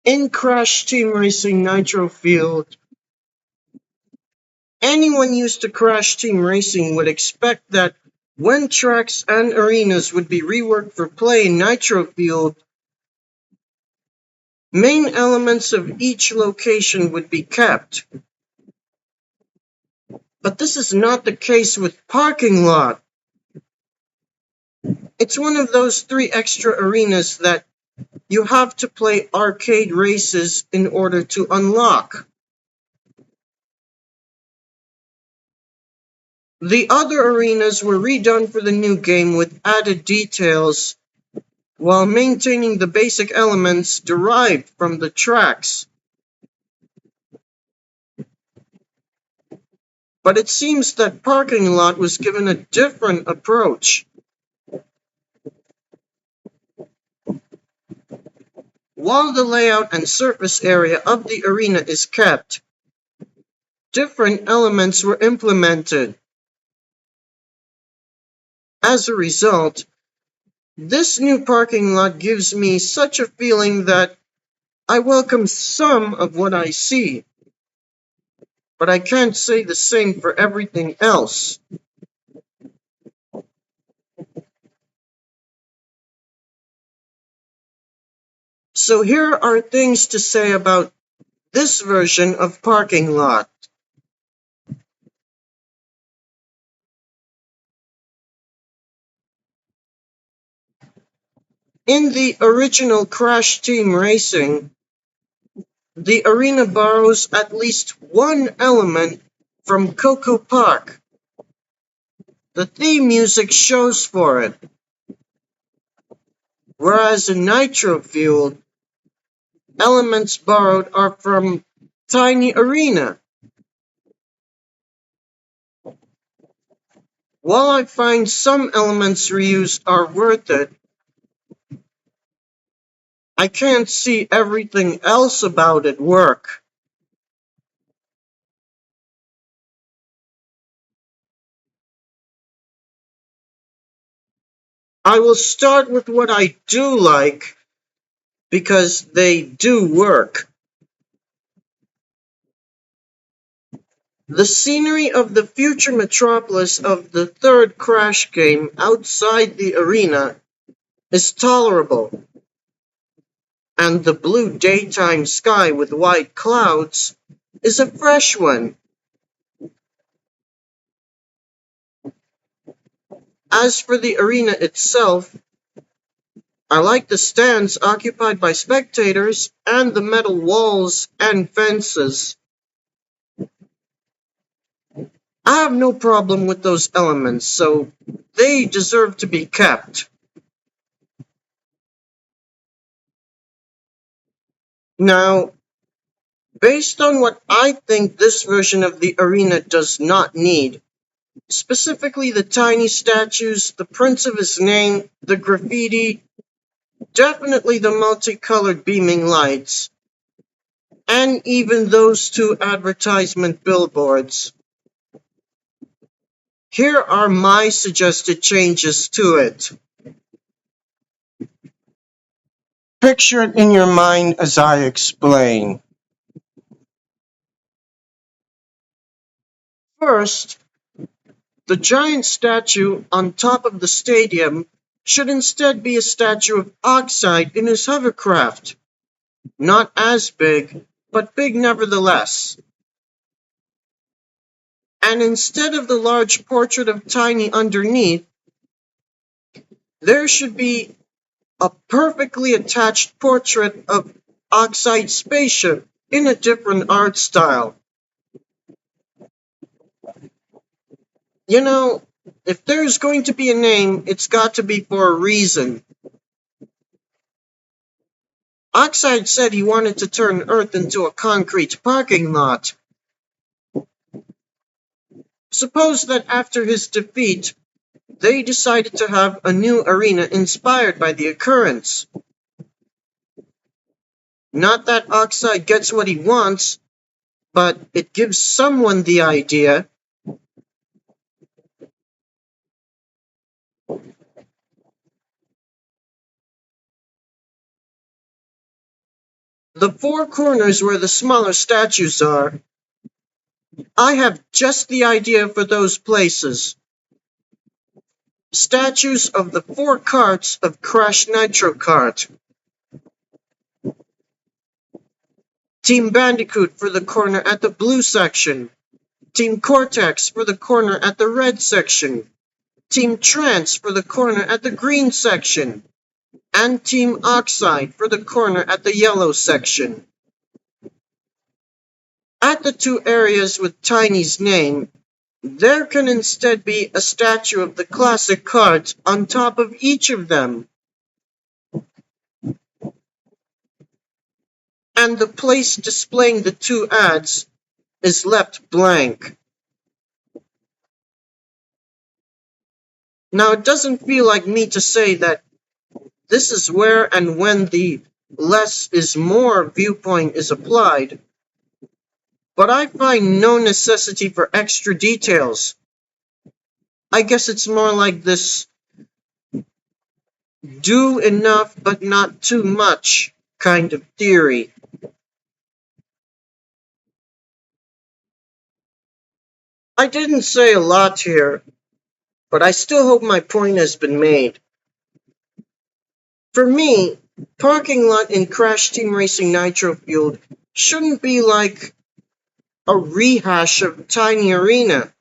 In Crash Team Racing Nitro Field, anyone used to Crash Team Racing would expect that when tracks and arenas would be reworked for play in Nitro Field, main elements of each location would be kept. But this is not the case with Parking Lot. It's one of those 3 extra arenas that you have to play arcade races in order to unlock. The other arenas were redone for the new game with added details, while maintaining the basic elements derived from the tracks. But it seems that Parking Lot was given a different approach. While the layout and surface area of the arena is kept, different elements were implemented. As a result, this new parking lot gives me such a feeling that I welcome some of what I see, but I can't say the same for everything else. So here are things to say about this version of Parking Lot. In the original Crash Team Racing, the arena borrows at least one element from Coco Park. The theme music shows for it. Whereas in Nitro Fuel, elements borrowed are from Tiny Arena. While I find some elements reused are worth it, I can't see everything else about it work. I will start with what I do like, because they do work. The scenery of the future metropolis of the third Crash game outside the arena is tolerable, and the blue daytime sky with white clouds is a fresh one. As for the arena itself, I like the stands occupied by spectators and the metal walls and fences. I have no problem with those elements, so they deserve to be kept. Now, based on what I think this version of the arena does not need, specifically the tiny statues, the prints of his name, the graffiti, definitely the multicolored beaming lights, and even those 2 advertisement billboards. Here are my suggested changes to it. Picture it in your mind as I explain. First, the giant statue on top of the stadium should instead be a statue of Oxide in his hovercraft. Not as big, but big nevertheless. And instead of the large portrait of Tiny underneath, there should be a perfectly attached portrait of Oxide spaceship in a different art style. You know, if there's going to be a name, it's got to be for a reason. Oxide said he wanted to turn Earth into a concrete parking lot. Suppose that after his defeat, they decided to have a new arena inspired by the occurrence. Not that Oxide gets what he wants, but it gives someone the idea. The four corners where the smaller statues are, I have just the idea for those places. Statues of the four carts of Crash Nitro Kart. Team Bandicoot for the corner at the blue section. Team Cortex for the corner at the red section. Team Trance for the corner at the green section. And Team Oxide for the corner at the yellow section. At the two areas with Tiny's name, there can instead be a statue of the classic cards on top of each of them. And the place displaying the two ads is left blank. Now, it doesn't feel like me to say that this is where and when the less is more viewpoint is applied, but I find no necessity for extra details. I guess it's more like this do enough but not too much kind of theory. I didn't say a lot here, but I still hope my point has been made. For me, parking lot in Crash Team Racing Nitro Field shouldn't be like a rehash of Tiny Arena.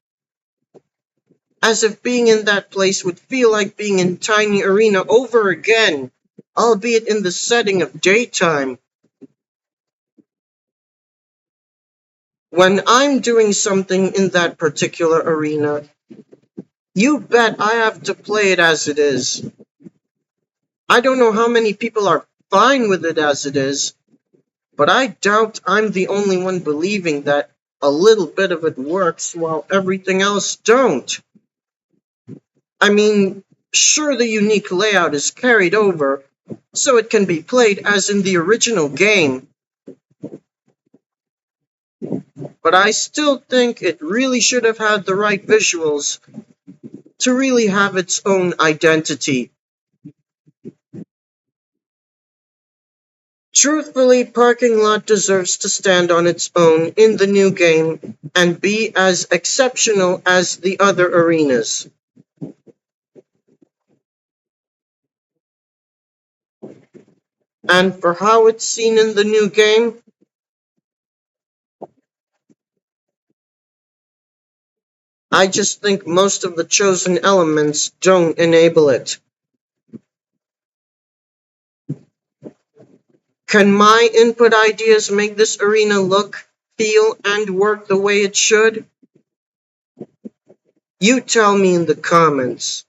As if being in that place would feel like being in Tiny Arena over again, albeit in the setting of daytime. When I'm doing something in that particular arena, you bet I have to play it as it is. I don't know how many people are fine with it as it is, but I doubt I'm the only one believing that a little bit of it works while everything else don't. I mean, sure, the unique layout is carried over, so it can be played as in the original game. But I still think it really should have had the right visuals to really have its own identity. Truthfully, Parking Lot deserves to stand on its own in the new game and be as exceptional as the other arenas. And for how it's seen in the new game, I just think most of the chosen elements don't enable it. Can my input ideas make this arena look, feel, and work the way it should? You tell me in the comments.